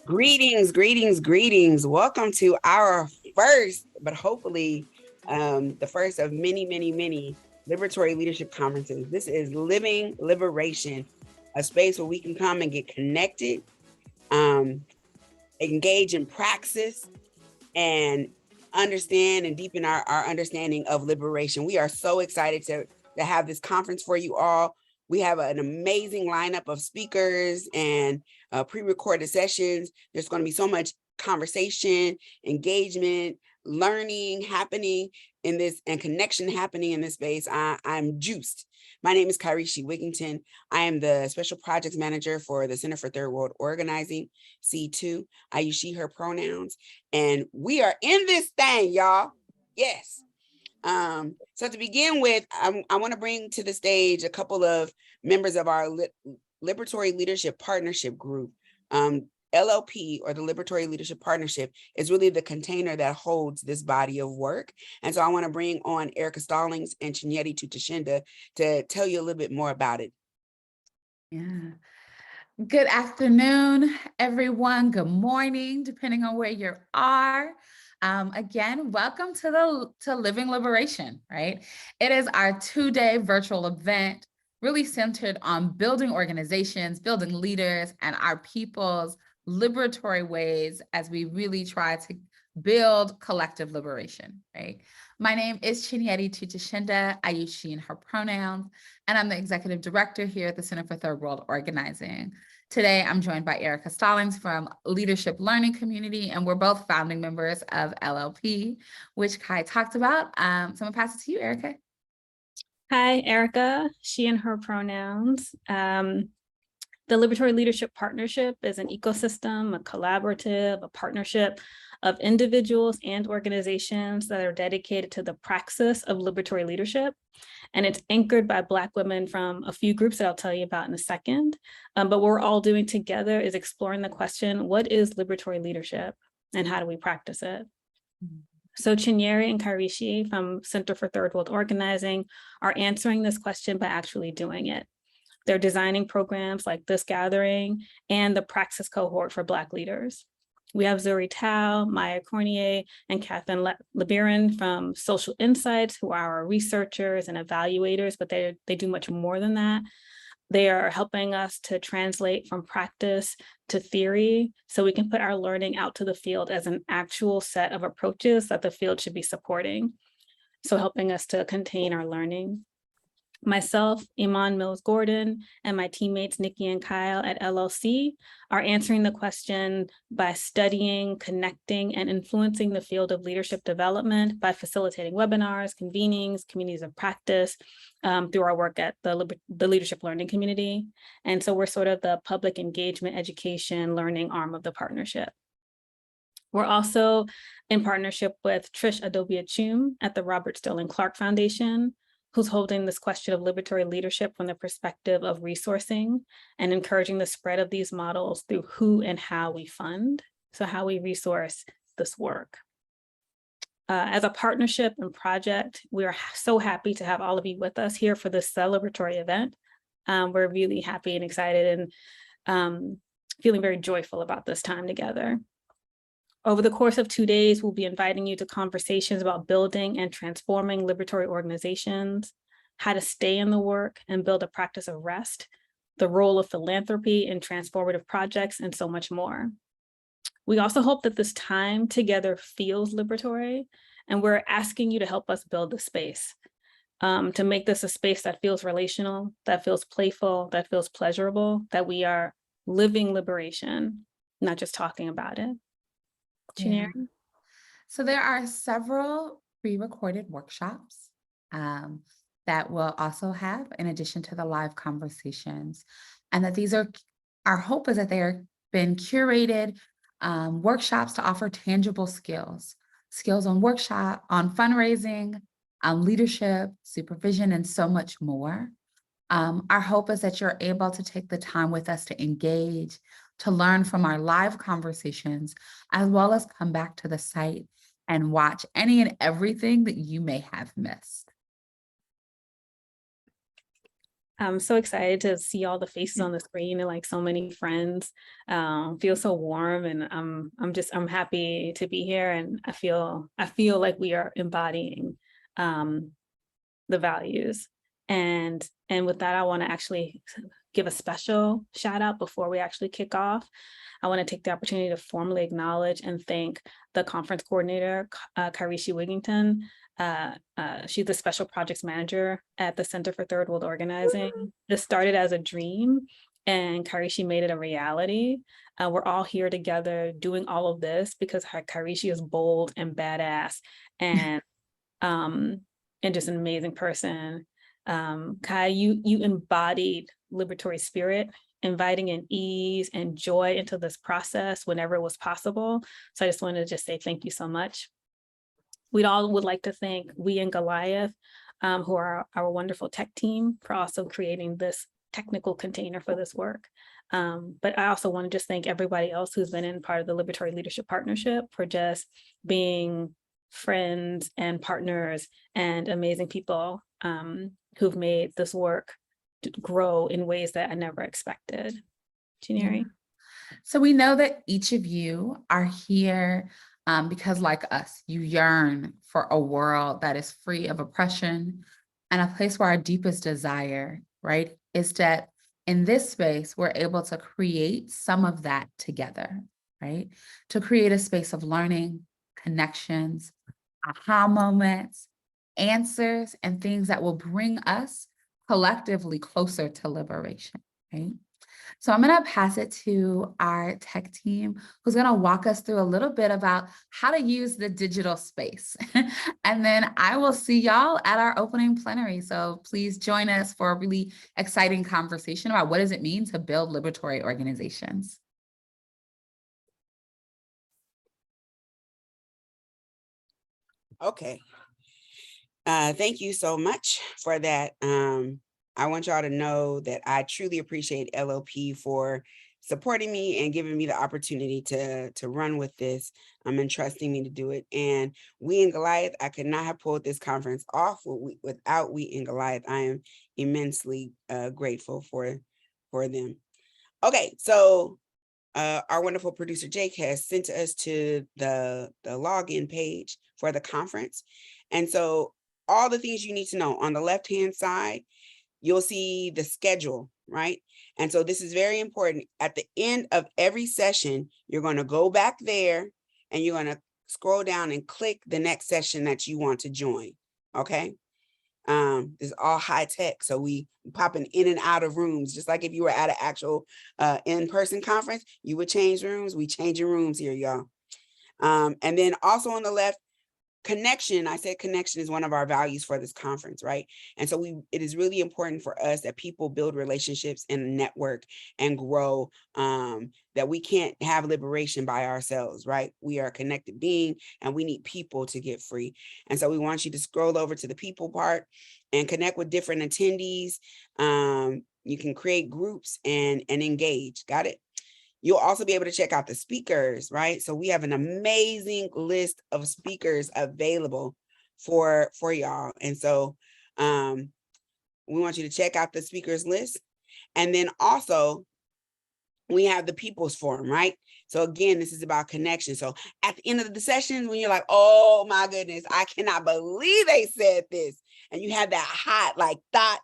Greetings, greetings, greetings. Welcome to our first, but hopefully the first of many, many, many liberatory leadership conferences. This is Living Liberation, a space where we can come and get connected, um, engage in praxis, and understand and deepen our understanding of liberation. We are so excited to have this conference for you all. We have an amazing lineup of speakers and pre-recorded sessions. There's going to be so much conversation, engagement, learning happening in this and connection happening in this space. I'm juiced. My name is Kyrishi Wigington. I am the Special Projects Manager for the Center for Third World Organizing, C2. I use she, her pronouns. And we are in this thing, y'all. Yes. So to begin with, I want to bring to the stage a couple of members of our Liberatory Leadership Partnership Group. LLP, or the Liberatory Leadership Partnership, is really the container that holds this body of work. And so I want to bring on Erica Stallings and Chinyere Tutashinda to tell you a little bit more about it. Yeah. Good afternoon, everyone. Good morning, depending on where you are. Again, welcome to Living Liberation, right? It is our 2-day virtual event, really centered on building organizations, building leaders, and our people's liberatory ways as we really try to build collective liberation, right? My name is Chinyere Tutashinda. I use she and her pronouns, and I'm the executive director here at the Center for Third World Organizing. Today, I'm joined by Erica Stallings from Leadership Learning Community, and we're both founding members of LLP, which Kai talked about. So I'm gonna pass it to you, Erica. Hi, Erica, she and her pronouns. The Liberatory Leadership Partnership is an ecosystem, a collaborative, a partnership of individuals and organizations that are dedicated to the praxis of liberatory leadership. And it's anchored by Black women from a few groups that I'll tell you about in a second. But what we're all doing together is exploring the question, what is liberatory leadership and how do we practice it? So Chinyere and Kyrishi from Center for Third World Organizing are answering this question by actually doing it. They're designing programs like this gathering and the Praxis cohort for Black leaders. We have Zuri Tao, Maya Cornier, and Catherine Lebiran from Social Insights, who are our researchers and evaluators, but they do much more than that. They are helping us to translate from practice to theory so we can put our learning out to the field as an actual set of approaches that the field should be supporting. So helping us to contain our learning. Myself, Iman Mills-Gordon, and my teammates, Nikki and Kyle at LLC, are answering the question by studying, connecting, and influencing the field of leadership development by facilitating webinars, convenings, communities of practice through our work at the Leadership Learning Community. And so we're sort of the public engagement, education, learning arm of the partnership. We're also in partnership with Trish Adobia-Chum at the Robert Sterling Clark Foundation, who's holding this question of liberatory leadership from the perspective of resourcing and encouraging the spread of these models through who and how we fund, so how we resource this work. As a partnership and project, we are so happy to have all of you with us here for this celebratory event. We're really happy and excited and feeling very joyful about this time together. Over the course of 2 days, we'll be inviting you to conversations about building and transforming liberatory organizations, how to stay in the work and build a practice of rest, the role of philanthropy in transformative projects, and so much more. We also hope that this time together feels liberatory, and we're asking you to help us build the space, to make this a space that feels relational, that feels playful, that feels pleasurable, that we are living liberation, not just talking about it. Yeah. So there are several pre-recorded workshops that we'll also have in addition to the live conversations. And that these are, our hope is that they are been curated workshops to offer tangible skills on workshop, on fundraising, on leadership, supervision, and so much more. Our hope is that you're able to take the time with us to engage, to learn from our live conversations, as well as come back to the site and watch any and everything that you may have missed. I'm so excited to see all the faces on the screen and like so many friends. Feel so warm, and I'm happy to be here, and I feel like we are embodying the values. And with that, I want to actually give a special shout out before we actually kick off. I want to take the opportunity to formally acknowledge and thank the conference coordinator, Karishi Wigington. She's the special projects manager at the Center for Third World Organizing. This started as a dream, and Karishi made it a reality. We're all here together doing all of this because Karishi is bold and badass, and just an amazing person. Kai, you embodied liberatory spirit, inviting in ease and joy into this process whenever it was possible. So I just wanted to just say thank you so much. We'd all would like to thank We and Goliath, who are our wonderful tech team, for also creating this technical container for this work. But I also want to just thank everybody else who's been in part of the Liberatory Leadership Partnership for just being friends and partners and amazing people who've made this work grow in ways that I never expected. Jeannie? Yeah. So we know that each of you are here because, like us, you yearn for a world that is free of oppression, and a place where our deepest desire, right, is that in this space, we're able to create some of that together, right? To create a space of learning, connections, aha moments, answers, and things that will bring us collectively closer to liberation, right? So I'm going to pass it to our tech team, who's going to walk us through a little bit about how to use the digital space. And then I will see y'all at our opening plenary. So please join us for a really exciting conversation about what does it mean to build liberatory organizations. Okay. Thank you so much for that. I want y'all to know that I truly appreciate LOP for supporting me and giving me the opportunity to run with this and trusting me to do it. And We and Goliath, I could not have pulled this conference off without We and Goliath. I am immensely grateful for them. Okay, so our wonderful producer Jake has sent us to the login page for the conference. And so all the things you need to know on the left-hand side, you'll see the schedule, right? And so this is very important. At the end of every session, you're going to go back there and you're going to scroll down and click the next session that you want to join. Okay. This is all high tech. So we popping in and out of rooms, just like if you were at an actual in-person conference, you would change rooms. We changing rooms here, y'all. And then also on the left, connection. I said connection is one of our values for this conference, right? And so it is really important for us that people build relationships and network and grow, that we can't have liberation by ourselves, right? We are a connected being and we need people to get free. And so we want you to scroll over to the people part and connect with different attendees. You can create groups and engage. Got it? You'll also be able to check out the speakers, right? So we have an amazing list of speakers available for y'all. And so we want you to check out the speakers list. And then also we have the People's Forum, right? So again, this is about connection. So at the end of the sessions, when you're like, oh my goodness, I cannot believe they said this. And you have that hot thought,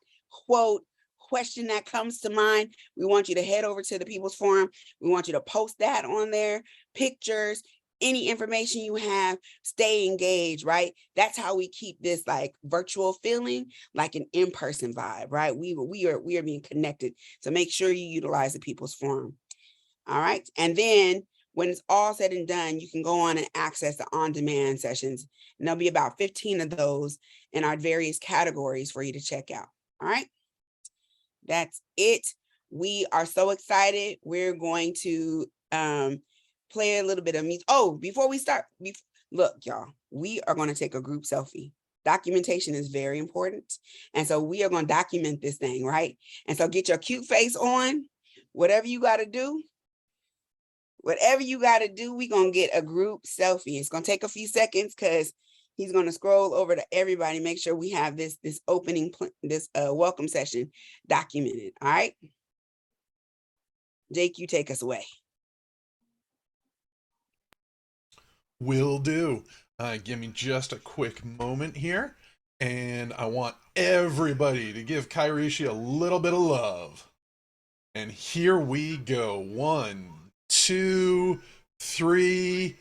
quote, question that comes to mind, we want you to head over to the People's Forum. We want you to post that on there, pictures, any information you have, stay engaged, right? That's how we keep this virtual feeling like an in-person vibe, right? We are being connected. So make sure you utilize the People's Forum. All right. And then when it's all said and done, you can go on and access the on-demand sessions. And there'll be about 15 of those in our various categories for you to check out. All right. That's it. We are so excited. We're going to play a little bit of music. Oh, before we start, look, y'all, we are going to take a group selfie. Documentation is very important. And so we are going to document this thing, right? And so get your cute face on, whatever you got to do. Whatever you got to do, we're going to get a group selfie. It's going to take a few seconds because He's going to scroll over to everybody, make sure we have this opening, this welcome session documented. All right. Jake, you take us away. Will do. Give me just a quick moment here. And I want everybody to give Kairishi a little bit of love. And here we go. 1, 2, 3.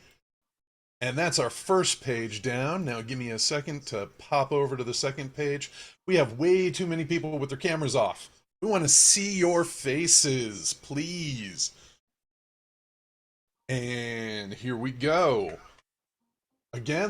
And that's our first page down. Now give me a second to pop over to the second page. We have way too many people with their cameras off. We want to see your faces, please. And here we go. Again,